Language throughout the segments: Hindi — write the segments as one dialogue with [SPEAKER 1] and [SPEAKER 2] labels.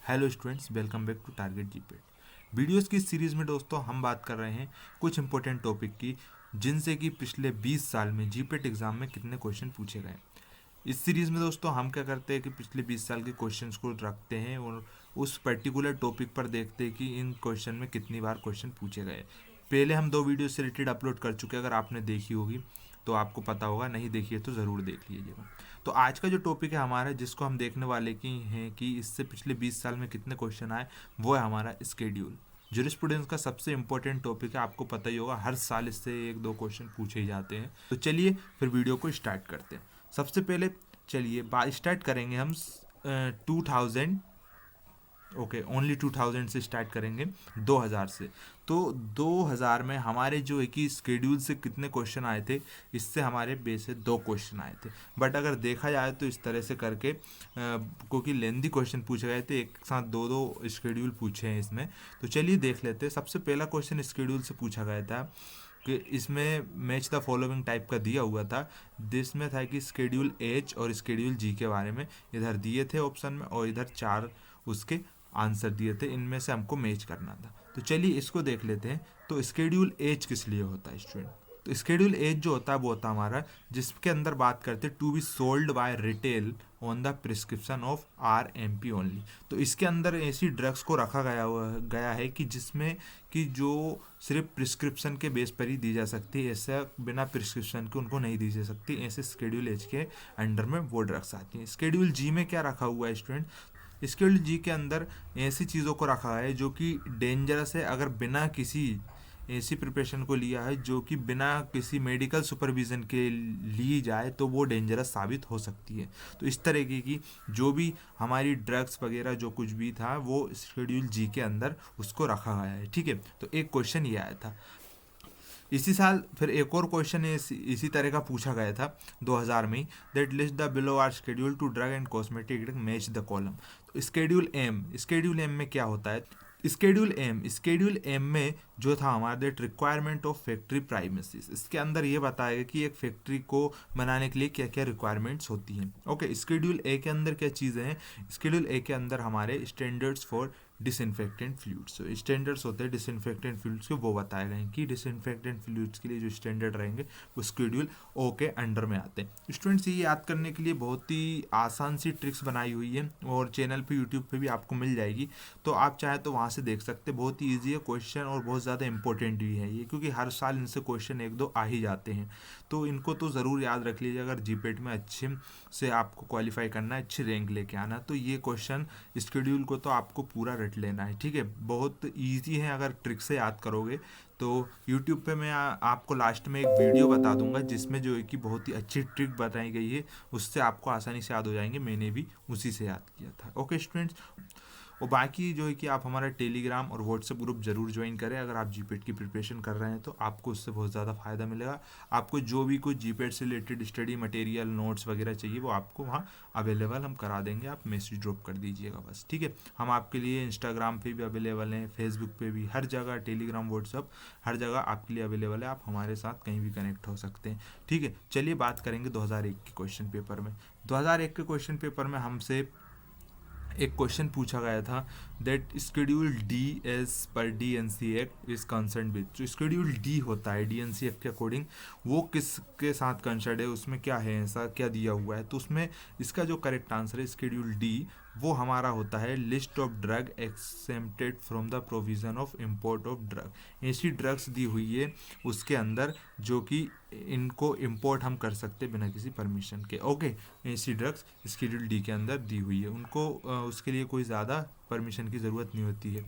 [SPEAKER 1] Hello students, welcome back to target GPAT. Videos की सीरीज़ में दोस्तों हम बात कर रहे हैं कुछ इंपॉर्टेंट टॉपिक की, जिनसे कि पिछले 20 साल में जीपेट एग्ज़ाम में कितने क्वेश्चन पूछे गए। इस सीरीज़ में दोस्तों हम क्या करते हैं कि पिछले 20 साल के क्वेश्चंस को रखते हैं और उस पर्टिकुलर टॉपिक पर देखते हैं कि इन क्वेश्चन में कितनी बार क्वेश्चन पूछे गए। पहले हम 2 वीडियो से रिलेटेड अपलोड कर चुके हैं, अगर आपने देखी होगी तो आपको पता होगा, नहीं देखी है तो ज़रूर देख लीजिएगा। तो आज का जो टॉपिक है हमारा, जिसको हम देखने वाले की हैं कि इससे पिछले 20 साल में कितने क्वेश्चन आए, वो है हमारा स्केड्यूल। जूरिस्प्रूडेंस का सबसे इंपॉर्टेंट टॉपिक है, आपको पता ही होगा, हर साल इससे 1-2 क्वेश्चन पूछे ही जाते हैं। तो चलिए फिर वीडियो को स्टार्ट करते हैं। सबसे पहले चलिए बात स्टार्ट करेंगे हम 2000, ओके ओनली 2000 से स्टार्ट करेंगे, 2000 से। तो 2000 में हमारे जो है कि स्केड्यूल से कितने क्वेश्चन आए थे, इससे हमारे बेस से 2 क्वेश्चन आए थे। बट अगर देखा जाए तो इस तरह से करके क्योंकि लेंदी क्वेश्चन पूछे गए थे, एक साथ 2-2 स्केड्यूल पूछे हैं इसमें। तो चलिए देख लेते हैं। सबसे पहला क्वेश्चन स्केड्यूल से पूछा गया था कि इसमें मैच द फॉलोइंग टाइप का दिया हुआ था, जिसमें था कि स्केड्यूल एच और स्केड्यूल जी के बारे में इधर दिए थे ऑप्शन में, और इधर 4 उसके आंसर दिए थे, इनमें से हमको मैच करना था। तो चलिए इसको देख लेते हैं। तो स्केड्यूल एज किस लिए होता है स्टूडेंट? तो स्केड्यूल एज जो होता है वो होता है हमारा, जिसके अंदर बात करते हैं to be sold by retail on the prescription of RMP only. तो इसके अंदर ऐसी ड्रग्स को रखा गया है कि जिसमें कि जो सिर्फ प्रिस्क्रिप्शन के बेस पर ही दी जा सकती है, ऐसा बिना प्रिस्क्रिप्शन के उनको नहीं दी जा सकती। ऐसे स्केड्यूल एज के अंडर में वो ड्रग्स आती हैं। स्केड्यूल जी में क्या रखा हुआ है स्टूडेंट? स्केड्यूल जी के अंदर ऐसी चीज़ों को रखा है जो कि डेंजरस है, अगर बिना किसी ऐसी प्रिपरेशन को लिया है जो कि बिना किसी मेडिकल सुपरविज़न के ली जाए तो वो डेंजरस साबित हो सकती है। तो इस तरीके की जो भी हमारी ड्रग्स वगैरह जो कुछ भी था वो शेड्यूल जी के अंदर उसको रखा गया है। ठीक है, तो एक क्वेश्चन ये आया था। इसी साल फिर एक और क्वेश्चन इसी तरह का पूछा गया था 2000 में, that list the below are schedule two drug and cosmetic match the column. तो स्केड्यूल एम में क्या होता है? स्केड्यूल एम में जो था हमारा, that requirement of factory premises, इसके अंदर ये बताएगा कि एक फैक्ट्री को बनाने के लिए क्या क्या रिक्वायरमेंट्स होती हैं। ओके, स्केड्यूल ए के अंदर क्या चीज़ें हैं? स्केड्यूल ए के अंदर हमारे स्टैंडर्ड्स फॉर डिसइंफेक्टेंट फ्लूइड्स, तो स्टैंडर्ड्स होते हैं डिसइंफेक्टेंट फ्लूइड्स के, वो बताए गए हैं कि डिसइंफेक्टेंट फ्लूइड्स के लिए जो स्टैंडर्ड रहेंगे वो स्केड्यूल ओ के अंडर में आते हैं। स्टूडेंट्स, ये याद करने के लिए बहुत ही आसान सी ट्रिक्स बनाई हुई है और चैनल पे यूट्यूब पे भी आपको मिल जाएगी, तो आप चाहे तो वहाँ से देख सकते हैं। बहुत ही ईजी है क्वेश्चन और बहुत ज़्यादा इंपॉर्टेंट भी है ये, क्योंकि हर साल इनसे क्वेश्चन 1-2 आ ही जाते हैं। तो इनको तो ज़रूर याद रख लीजिए, अगर जीपेट में अच्छे से आपको क्वालिफाई करना है, अच्छी रैंक लेके आना, तो ये क्वेश्चन स्केड्यूल को तो आपको पूरा रट लेना है। ठीक है, बहुत इजी है, अगर ट्रिक से याद करोगे तो। यूट्यूब पे मैं आपको लास्ट में एक वीडियो बता दूंगा जिसमें जो है कि बहुत ही अच्छी ट्रिक बताई गई है, उससे आपको आसानी से याद हो जाएंगे। मैंने भी उसी से याद किया था। ओके स्टूडेंट्स, और बाकी जो है कि आप हमारा टेलीग्राम और व्हाट्सएप ग्रुप जरूर ज्वाइन करें। अगर आप जीपेट की प्रिपरेशन कर रहे हैं तो आपको उससे बहुत ज़्यादा फ़ायदा मिलेगा। आपको जो भी कुछ जीपेट से रिलेटेड स्टडी मटेरियल, नोट्स वगैरह चाहिए, वो आपको वहाँ अवेलेबल हम करा देंगे। आप मैसेज ड्रॉप कर दीजिएगा बस। ठीक है, हम आपके लिए इंस्टाग्राम पे भी अवेलेबल हैं, फेसबुक पे भी, हर जगह, टेलीग्राम, व्हाट्सएप, हर जगह आपके लिए अवेलेबल है। आप हमारे साथ कहीं भी कनेक्ट हो सकते हैं। ठीक है, चलिए बात करेंगे 2001 के क्वेश्चन पेपर में। 2001 के क्वेश्चन पेपर में हमसे एक क्वेश्चन पूछा गया था, that schedule D as per DNC act is concern with. जो स्केड्यूल डी होता है DNC एक्ट के अकॉर्डिंग, वो किसके साथ कंसर्न है, उसमें क्या है, ऐसा क्या दिया हुआ है? तो उसमें इसका जो करेक्ट आंसर है स्केड्यूल डी, वो हमारा होता है list of drug exempted from the provision of import of drug. ऐसी ड्रग्स दी हुई है उसके अंदर जो कि इनको इम्पोर्ट हम कर सकते बिना किसी परमिशन के। ओके, ऐसी ड्रग्स स्केड्यूल डी के अंदर दी हुई है, उनको उसके लिए कोई ज़्यादा परमिशन की ज़रूरत नहीं होती है।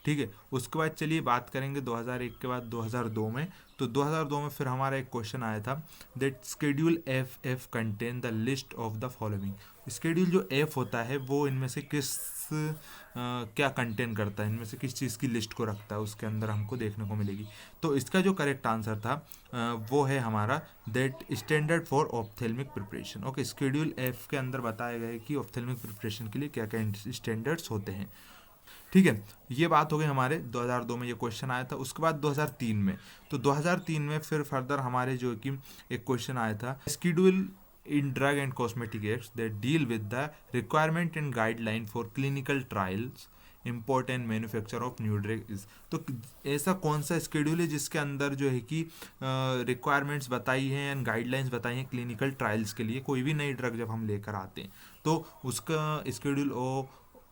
[SPEAKER 1] ठीक है, उसके बाद चलिए बात करेंगे 2001 के बाद 2002 में। तो 2002 में फिर हमारा एक क्वेश्चन आया था, that schedule F contain the list of the following. Schedule जो एफ होता है वो इनमें से क्या कंटेन करता है, इनमें से किस चीज़ की लिस्ट को रखता है, उसके अंदर हमको देखने को मिलेगी। तो इसका जो करेक्ट आंसर था वो है हमारा, that standard for ophthalmic preparation. Okay, schedule F के अंदर बताया गया है कि ऑप्थेल्मिक प्रिपरेशन के लिए क्या क्या स्टैंडर्ड्स होते हैं। ठीक है, ये बात हो गई हमारे 2002 में ये क्वेश्चन आया था। उसके बाद 2003 में, तो 2003 में फिर फर्दर हमारे जो कि एक क्वेश्चन आया था, schedule in drug and cosmetic acts that deal with the requirement and guideline for clinical trials import and manufacture of new drug is. तो ऐसा कौन सा स्केड्यूल है जिसके अंदर जो है कि रिक्वायरमेंट्स बताई हैं एंड गाइडलाइंस बताई हैं क्लिनिकल ट्रायल्स के लिए, कोई भी नई ड्रग जब हम लेकर आते हैं तो उसका स्केड्यूल ओ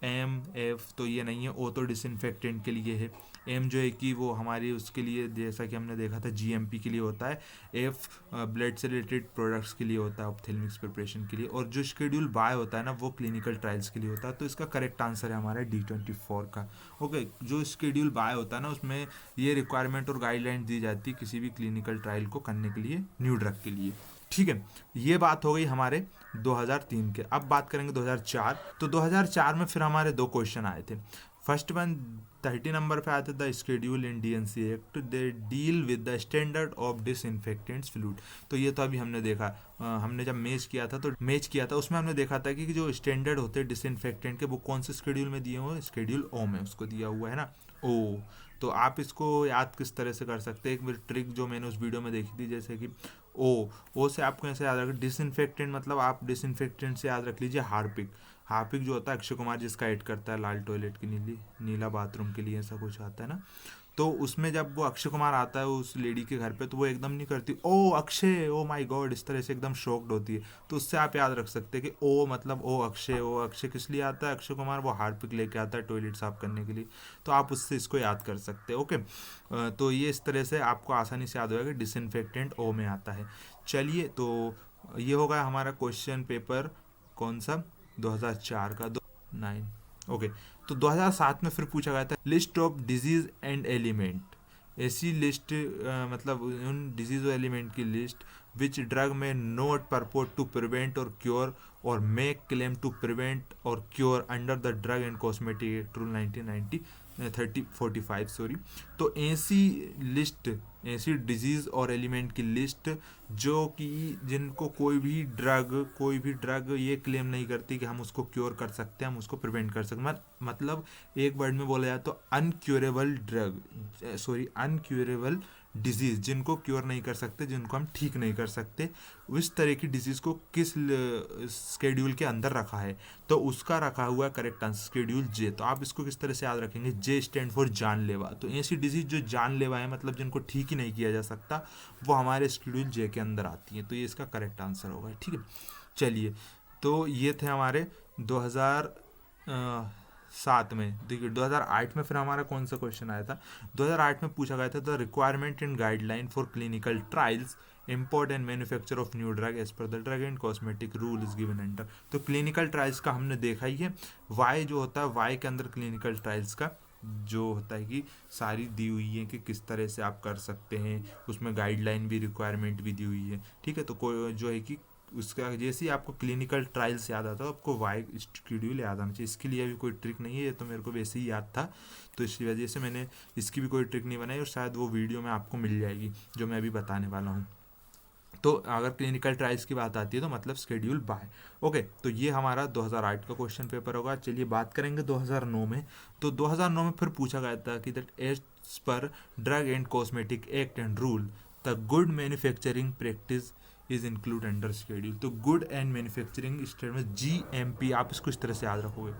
[SPEAKER 1] एम एफ, तो ये नहीं है, ओ तो डिसइंफेक्टेंट के लिए है, एम जो है कि वो हमारी उसके लिए जैसा कि हमने देखा था जीएमपी के लिए होता है, एफ ब्लड से रिलेटेड प्रोडक्ट्स के लिए होता है ऑप्थेल्मिक्स प्रिपरेशन के लिए, और जो शेड्यूल बाय होता है ना वो क्लिनिकल ट्रायल्स के लिए होता है। तो इसका करेक्ट आंसर है हमारा D24 का। ओके, जो शेड्यूल बाय होता है ना उसमें ये रिक्वायरमेंट और गाइडलाइन दी जाती है किसी भी क्लिनिकल ट्रायल को करने के लिए न्यू ड्रग के लिए। ठीक है, ये बात हो गई हमारे 2003 के। अब बात करेंगे 2004। तो 2004 में फिर हमारे दो क्वेश्चन आए थे। फर्स्ट वन 30 नंबर पे आया था, the schedule in DNC act they deal with the standard of disinfectants fluid. तो ये तो अभी हमने देखा, हमने जब मैच किया था उसमें हमने देखा था कि जो स्टैंडर्ड होते हैं डिसइंफेक्टेंट के वो कौन से शेड्यूल में दिए हुए, शेड्यूल ओ में उसको दिया हुआ है ना, ओ। तो आप इसको याद किस तरह से कर सकते हैं, एक मेरी ट्रिक जो मैंने उस वीडियो में देखी थी, जैसे कि ओ से आपको ऐसे याद रखें, डिसइंफेक्टेंट मतलब आप डिसइंफेक्टेंट से याद रख लीजिए हार्पिक जो होता है अक्षय कुमार जिसका एड करता है, लाल टॉयलेट की नीला बाथरूम के लिए ऐसा कुछ आता है ना, तो उसमें जब वो अक्षय कुमार आता है उस लेडी के घर पे तो वो एकदम नहीं करती ओ अक्षय, ओ माय गॉड, इस तरह से एकदम शॉक्ड होती है। तो उससे आप याद रख सकते हैं कि ओ मतलब ओ अक्षय किस लिए आता है, अक्षय कुमार वो हार्पिक लेके आता है टॉयलेट साफ करने के लिए, तो आप उससे इसको याद कर सकते हैं। ओके, तो ये इस तरह से आपको आसानी से याद होगा कि डिसइंफेक्टेंट ओ में आता है। चलिए, तो ये होगा हमारा क्वेश्चन पेपर कौन सा, 2004 का 9। ओके, तो 2007 में फिर पूछा गया था list of disease and element, ऐसी लिस्ट मतलब उन डिजीज और एलिमेंट की लिस्ट विच ड्रग में नोट परपोर्ट टू प्रिवेंट और क्योर और मेक क्लेम टू प्रिवेंट और cure under the drug and cosmetic act rule 1945 sorry. तो ऐसी डिजीज़ और एलिमेंट की लिस्ट जो कि जिनको कोई भी ड्रग ये क्लेम नहीं करती कि हम उसको क्योर कर सकते हैं, हम उसको प्रिवेंट कर सकते हैं, मतलब एक वर्ड में बोला जाए तो अनक्योरेबल डिजीज़, जिनको क्योर नहीं कर सकते, जिनको हम ठीक नहीं कर सकते, उस तरह की डिजीज़ को किस स्केड्यूल के अंदर रखा है, तो उसका रखा हुआ करेक्ट आंसर शेड्यूल जे। तो आप इसको किस तरह से याद रखेंगे, जे स्टैंड फॉर जानलेवा। तो ऐसी डिजीज़ जो जानलेवा है मतलब जिनको ठीक ही नहीं किया जा सकता, वो हमारे शेड्यूल जे के अंदर आती हैं, तो ये इसका करेक्ट आंसर होगा। ठीक है, चलिए, तो ये थे हमारे 2007 में। देखिए 2008 में फिर हमारा कौन सा क्वेश्चन आया था, 2008 में पूछा गया था the requirement and guideline for clinical trials import and manufacture of new drug as per the drug and cosmetic rule is given under. तो क्लिनिकल ट्रायल्स का हमने देखा ही है, वाई जो होता है वाई के अंदर क्लिनिकल ट्रायल्स का जो होता है कि सारी दी हुई है कि किस तरह से आप कर सकते हैं, उसमें गाइडलाइन भी रिक्वायरमेंट भी दी हुई है। ठीक है, तो कोई जो है कि उसका जैसे ही आपको क्लिनिकल ट्रायल्स याद आता है आपको वाई शेड्यूल याद आना चाहिए। इसके लिए अभी कोई ट्रिक नहीं है, ये तो मेरे को वैसे ही याद था, तो इसी वजह से मैंने इसकी भी कोई ट्रिक नहीं बनाई, और शायद वो वीडियो में आपको मिल जाएगी जो मैं अभी बताने वाला हूँ। तो अगर क्लिनिकल ट्रायल्स की बात आती है तो मतलब शेड्यूल बाय। ओके, तो ये हमारा 2008 का क्वेश्चन पेपर होगा। चलिए बात करेंगे 2009 में। तो 2009 में फिर पूछा गया था कि that as per drug and cosmetic act and rule the good manufacturing practice is include under schedule. तो गुड एंड मैन्युफैक्चरिंग स्टैंड में GMP, आप इसको इस तरह से याद रखोगे,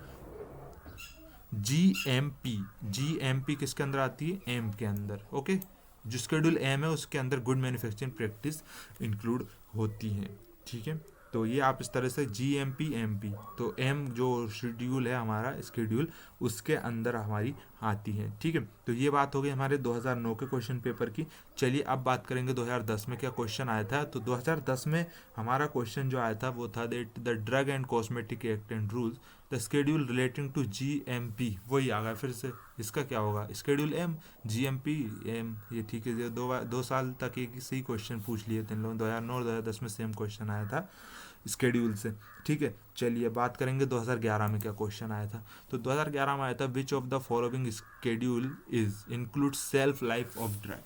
[SPEAKER 1] GMP किसके अंदर आती है, एम के अंदर। ओके, जो शेड्यूल एम है उसके अंदर गुड मैन्युफैक्चरिंग प्रैक्टिस इंक्लूड होती है। ठीक है, तो ये आप इस तरह से GMP MP, तो M जो शेड्यूल है हमारा शेड्यूल उसके अंदर हमारी आती है। ठीक है, तो ये बात हो गई हमारे 2009 के क्वेश्चन पेपर की। चलिए अब बात करेंगे 2010 में क्या क्वेश्चन आया था। तो 2010 में हमारा क्वेश्चन जो आया था वो था that the drug and cosmetic act and rules the schedule relating to GMP, वही आ गया फिर से। इसका क्या होगा, शेड्यूल M GMP M, ये ठीक है। दो साल तक एक सही क्वेश्चन पूछ लिए थे इन लोगों, 2009 और 2010 में सेम क्वेश्चन आया था शेड्यूल से। ठीक है, चलिए बात करेंगे 2011 में क्या क्वेश्चन आया था। तो 2011 में आया था which of the following schedule is include self life of drug.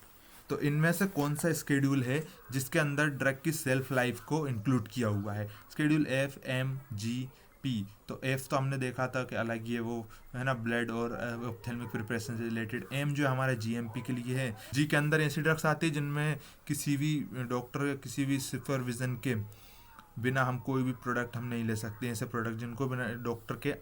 [SPEAKER 1] तो इनमें से कौन सा शेड्यूल है जिसके अंदर ड्रग की सेल्फ लाइफ को इंक्लूड किया हुआ है, schedule F M G P। तो F तो हमने देखा था कि अलग ही है, वो है ना ब्लड और ऑप्थेल्मिक प्रिपरेशन से रिलेटेड। M जो हमारा GMP के लिए है। G के अंदर ऐसी ड्रग्स आती है जिनमें किसी भी डॉक्टर या किसी भी सुपरविजन के बिना हम कोई भी प्रोडक्ट हम नहीं ले सकते, ऐसे प्रोडक्ट जिनको बिना डॉक्टर के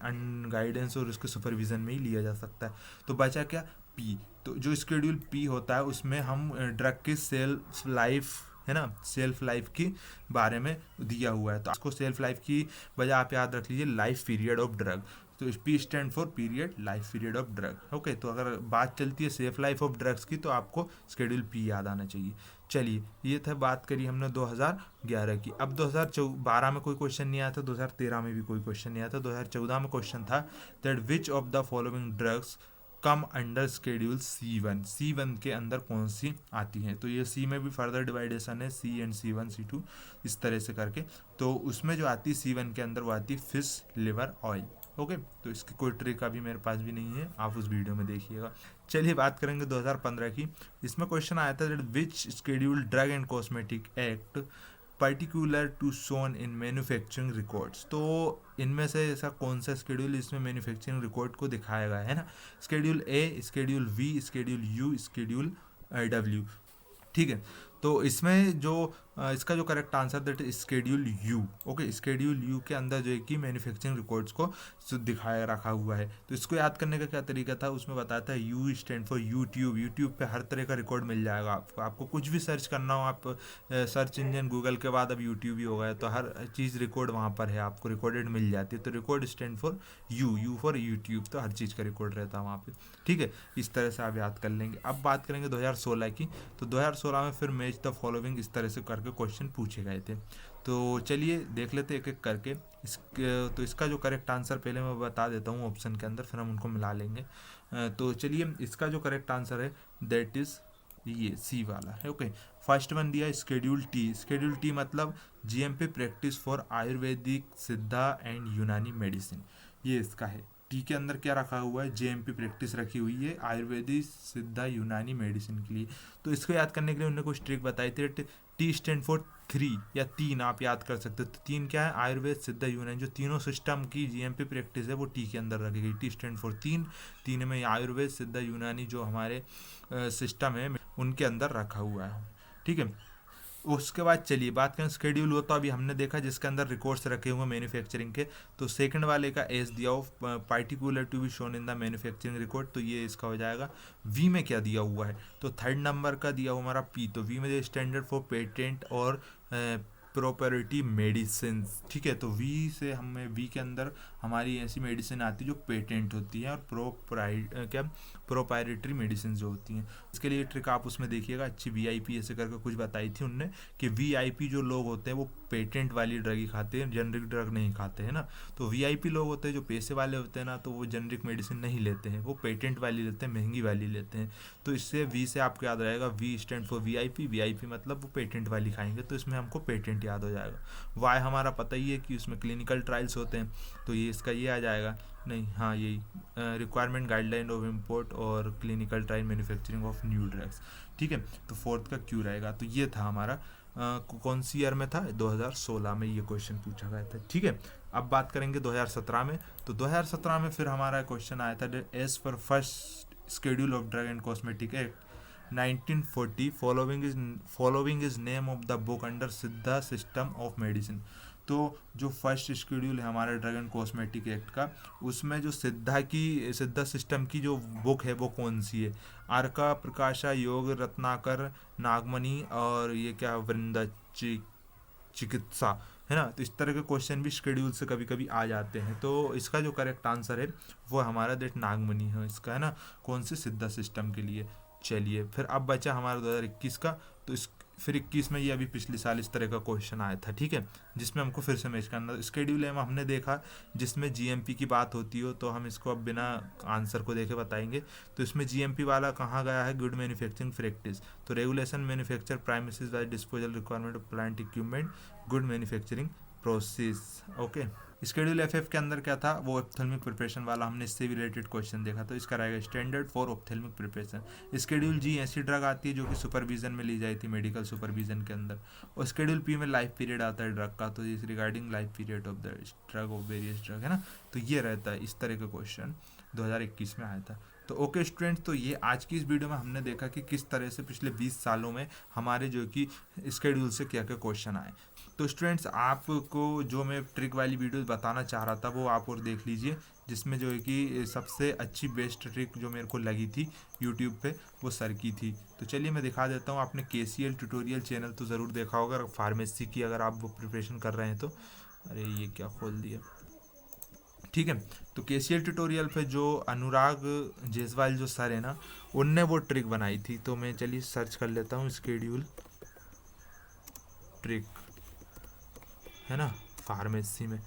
[SPEAKER 1] गाइडेंस और उसके सुपरविजन में ही लिया जा सकता है। तो बचा क्या, पी। तो जो स्केड्यूल पी होता है उसमें हम ड्रग की सेल्फ लाइफ, है ना, सेल्फ लाइफ की बारे में दिया हुआ है। तो आपको सेल्फ लाइफ की वजह आप याद रख लीजिए, लाइफ पीरियड ऑफ ड्रग। तो P stand for period, life period of drug. Okay, तो अगर बात चलती है सेफ लाइफ ऑफ ड्रग्स की तो आपको शेड्यूल पी याद आना चाहिए। चलिए, ये था, बात करी हमने 2011 की। अब 2012 में कोई क्वेश्चन नहीं आया था, 2013 में भी कोई क्वेश्चन नहीं आया था। 2014 में क्वेश्चन था that which of the following drugs come under schedule C1। C1 के अंदर कौन सी आती हैं? तो ये सी में भी फर्दर डिवाइडेशन है, C एंड C1 C2 इस तरह से करके। तो उसमें जो आती C1 के अंदर वो आती फिश लिवर ऑयल। ओके, तो इसकी कोई ट्रिक अभी मेरे पास भी नहीं है, आप उस वीडियो में देखिएगा। चलिए बात करेंगे 2015 की। इसमें क्वेश्चन आया था that which schedule drug and cosmetic act particular to shown in manufacturing records. तो इनमें से ऐसा कौन सा स्केड्यूल इसमें मैन्युफैक्चरिंग रिकॉर्ड को दिखाया गया है ना? Schedule A, schedule V, schedule U, schedule W. ठीक है, तो इसमें जो इसका जो correct answer that schedule U. Okay, schedule U के अंदर जो है कि मैन्युफैक्चरिंग रिकॉर्ड्स को दिखाया रखा हुआ है। तो इसको याद करने का क्या तरीका था, उसमें बताता है you stand for YouTube. YouTube पे हर तरह का रिकॉर्ड मिल जाएगा आपको। आपको कुछ भी सर्च करना हो, आप सर्च इंजन गूगल के बाद अब यूट्यूब ही हो गया, तो हर चीज़ रिकॉर्ड वहाँ पर है, आपको रिकॉर्डेड मिल जाती है। तो record stand for you, you for YouTube, तो हर चीज़ का रिकॉर्ड रहता है वहाँ पे। ठीक है, इस तरह से आप याद कर लेंगे। अब बात करेंगे 2016 की। तो 2016 में फिर मैच द फॉलोइंग इस तरह से करके क्वेश्चन पूछे गए थे। तो चलिए देख लेते एक एक करके। तो इसका जो करेक्ट आंसर पहले मैं बता देता हूँ ऑप्शन के अंदर, फिर हम उनको मिला लेंगे। तो चलिए, इसका जो करेक्ट आंसर है दैट इज़ ये सी वाला है। ओके, फर्स्ट वन दिया स्केड्यूल टी। स्केड्यूल टी मतलब जीएमपी प्रैक्टिस फॉर आयुर्वेदिक, सिद्धा एंड यूनानी मेडिसिन, ये इसका है। टी के अंदर क्या रखा हुआ है, जेएमपी प्रैक्टिस रखी हुई है आयुर्वेदिक, सिद्धा, यूनानी मेडिसिन के लिए। तो इसको याद करने के लिए उन्होंने कुछ ट्रिक बताई थी। टी स्टैंड फॉर 3 या 3 आप याद कर सकते हो। तो 3 क्या है, आयुर्वेद, सिद्धा, यूनानी, जो तीनों सिस्टम की जीएमपी प्रैक्टिस है वो टी के अंदर रखी गई। टी स्टैंड फॉर 3, 3 में आयुर्वेद, सिद्धा, यूनानी जो हमारे सिस्टम है उनके अंदर रखा हुआ है। ठीक है, उसके बाद चलिए बात करें स्केड्यूल हो। तो अभी हमने देखा जिसके अंदर रिकॉर्ड्स रखे हुए मैन्युफैक्चरिंग के। तो सेकंड वाले का एस दिया हो, particular to be shown in the manufacturing record, तो ये इसका हो जाएगा। वी में क्या दिया हुआ है, तो थर्ड नंबर का दिया हुआ हमारा पी। तो वी में स्टैंडर्ड फॉर पेटेंट और प्रोपेरिटी मेडिसिन। ठीक है, तो वी से हमें, वी के अंदर हमारी ऐसी मेडिसिन आती है जो पेटेंट होती है, और प्रोपाइटरी मेडिसिन जो होती हैं। इसके लिए ट्रिक आप उसमें देखिएगा, अच्छी वीआईपी ऐसे करके कुछ बताई थी उनने कि वीआईपी जो लोग होते हैं वो पेटेंट वाली ड्रग ही खाते हैं, जेनरिक ड्रग नहीं खाते हैं ना। तो वीआईपी लोग होते हैं जो पैसे वाले होते हैं ना, तो वो जेनरिक मेडिसिन नहीं लेते हैं, वो पेटेंट वाली लेते हैं, महंगी वाली लेते हैं। तो इससे वी से आपको याद रहेगा, we stand for VIP. VIP मतलब वो पेटेंट वाली खाएंगे, तो इसमें हमको पेटेंट याद हो जाएगा। वाई हमारा पता ही है कि उसमें क्लिनिकल ट्रायल्स होते हैं, तो ये इसका ये आ जाएगा। नहीं, हाँ, यही रिक्वायरमेंट गाइडलाइन ऑफ इम्पोर्ट और clinical trial manufacturing of new drugs. ठीक है, तो फोर्थ का क्यू रहेगा। तो ये था हमारा कौन सी ईयर में था, 2016 में ये क्वेश्चन पूछा गया था। ठीक है, अब बात करेंगे 2017 में। तो 2017 में फिर हमारा क्वेश्चन आया था as per first schedule of drug and cosmetic act 1940 following is name of the book under Siddha system of medicine. तो जो फर्स्ट शेड्यूल है हमारे ड्रग एंड कॉस्मेटिक एक्ट का, उसमें जो सिद्धा सिस्टम की जो बुक है वो कौन सी है, आर्का, प्रकाशा, योग, रत्नाकर, नागमणि, और ये क्या वृंदा चिकित्सा, है ना। तो इस तरह के क्वेश्चन भी शेड्यूल से कभी कभी आ जाते हैं। तो इसका जो करेक्ट आंसर है वो हमारा डेट नागमणि है इसका, है ना, कौन से सिद्धा सिस्टम के लिए। चलिए, फिर अब बचा हमारा 2021 का। तो फिर 21 में ये अभी पिछले साल इस तरह का क्वेश्चन आया था। ठीक है, जिसमें हमको फिर से मैच करना। स्केड्यूल है हमने देखा जिसमें जीएमपी की बात होती हो, तो हम इसको अब बिना आंसर को देखे बताएंगे। तो इसमें जीएमपी वाला कहाँ गया है, गुड मैन्युफैक्चरिंग प्रैक्टिस। तो regulation manufacture premises by disposal requirement of plant equipment, good manufacturing process. Okay, schedule FF के अंदर क्या था, वो ऑप्थेल्मिक प्रिपरेशन वाला हमने इससे भी रिलेटेड क्वेश्चन देखा। तो इसका रहेगा standard for ophthalmic preparation. Schedule G ऐसी ड्रग आती है जो कि सुपरविजन में ली जाती थी, मेडिकल सुपरविजन के अंदर। और स्केड्यूल पी में लाइफ पीरियड आता है ड्रग का, तो इस regarding life period of the drug of various drug, है ना। तो ये रहता है, इस तरह का क्वेश्चन 2021 में आया था। तो ओके स्टूडेंट्स, तो ये आज की इस वीडियो में हमने देखा कि किस तरह से पिछले 20 सालों में हमारे जो कि स्केड्यूल से क्या क्या क्वेश्चन आए। तो स्टूडेंट्स, आपको जो मैं ट्रिक वाली वीडियो बताना चाह रहा था वो आप और देख लीजिए, जिसमें जो है कि सबसे अच्छी बेस्ट ट्रिक जो मेरे को लगी थी यूट्यूब पे वो सर की थी। तो चलिए मैं दिखा देता हूँ। आपने KCL ट्यूटोरियल चैनल तो ज़रूर देखा होगा, फार्मेसी की अगर आप वो प्रिपरेशन कर रहे हैं तो। अरे ये क्या खोल दिया, ठीक है। तो KCL ट्यूटोरियल पे जो अनुराग जायसवाल जो सर है ना, उनने वो ट्रिक बनाई थी। तो मैं चलिए सर्च कर लेता हूँ, स्केड्यूल ट्रिक, है ना, फार्मेसी में।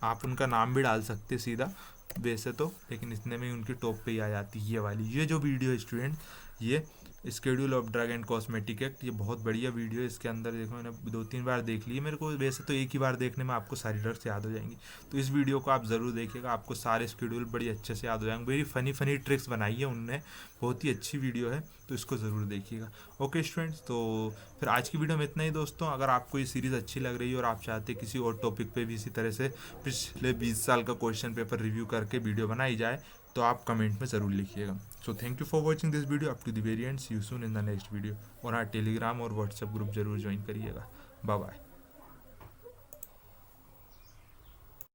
[SPEAKER 1] आप उनका नाम भी डाल सकते सीधा वैसे तो, लेकिन इतने में ही उनकी टॉप पे ही आ जाती है ये वाली। ये जो वीडियो है स्टूडेंट, ये schedule of drug and cosmetic act, ये बहुत बढ़िया वीडियो है। इसके अंदर देखो मैंने 2-3 बार देख ली है। मेरे को वैसे तो एक ही बार देखने में आपको सारी ड्रग्स याद हो जाएंगी। तो इस वीडियो को आप ज़रूर देखिएगा, आपको सारे स्केड्यूल बड़ी अच्छे से याद हो जाएंगे। वेरी फनी फनी ट्रिक्स बनाई है उनने, बहुत ही अच्छी वीडियो है, तो इसको ज़रूर देखिएगा। ओके स्टूडेंट्स, तो फिर आज की वीडियो में इतना ही दोस्तों। अगर आपको ये सीरीज़ अच्छी लग रही है और आप चाहते किसी और टॉपिक पे भी इसी तरह से पिछले 20 साल का क्वेश्चन पेपर रिव्यू करके वीडियो बनाई जाए, तो आप कमेंट में ज़रूर लिखिएगा। So thank you for watching this video up to the very end. See you soon in the next video. और हाँ, टेलीग्राम और व्हाट्सएप ग्रुप जरूर ज्वाइन करिएगा। Bye bye.